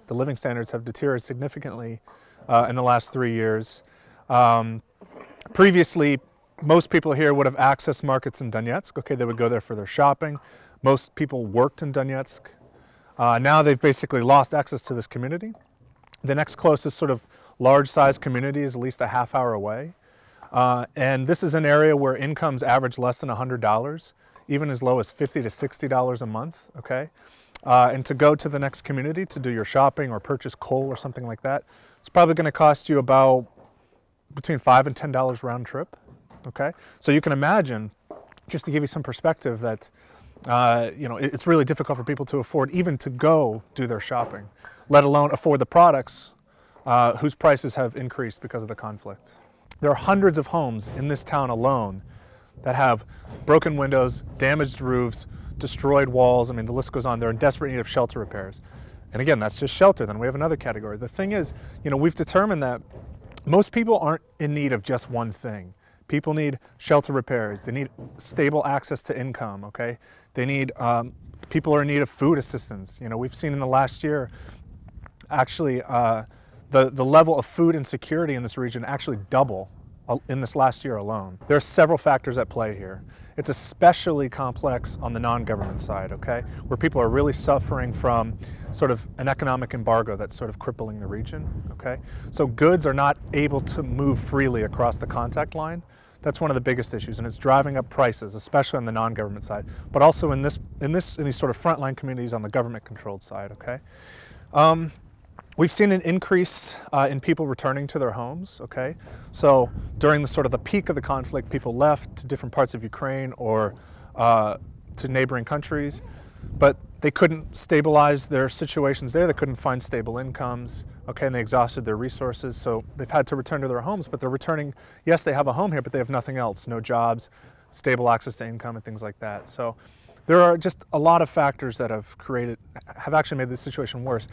The living standards have deteriorated significantly in the last 3 years. Previously, most people here would have accessed markets in Donetsk. Okay, they would go there for their shopping. Most people worked in Donetsk. Now they've basically lost access to this community. The next closest sort of large-sized community is at least a half hour away. And this is an area where incomes average less than $100, even as low as $50 to $60 a month, okay? And to go to the next community to do your shopping or purchase coal or something like that, it's probably going to cost you about between $5 and $10 round trip, okay? So you can imagine, just to give you some perspective, that you know, it's really difficult for people to afford even to go do their shopping, let alone afford the products whose prices have increased because of the conflict. There are hundreds of homes in this town alone that have broken windows, damaged roofs, destroyed walls. I mean, the list goes on. They're in desperate need of shelter repairs. And again, that's just shelter. Then we have another category. The thing is, you know, we've determined that most people aren't in need of just one thing. People need shelter repairs. They need stable access to income, okay? They need, people are in need of food assistance. You know, we've seen in the last year, actually, the level of food insecurity in this region actually double in this last year alone. There are several factors at play here. It's especially complex on the non-government side, okay? Where people are really suffering from sort of an economic embargo that's sort of crippling the region, okay? So goods are not able to move freely across the contact line. That's one of the biggest issues, and it's driving up prices, especially on the non-government side, but also in these sort of frontline communities on the government-controlled side, okay? We've seen an increase in people returning to their homes, okay? So during the sort of the peak of the conflict, people left to different parts of Ukraine or to neighboring countries, but they couldn't stabilize their situations there. They couldn't find stable incomes, okay, and they exhausted their resources, so they've had to return to their homes, but they're returning, yes, they have a home here, but they have nothing else, no jobs, stable access to income and things like that. So there are just a lot of factors that have actually made this situation worse.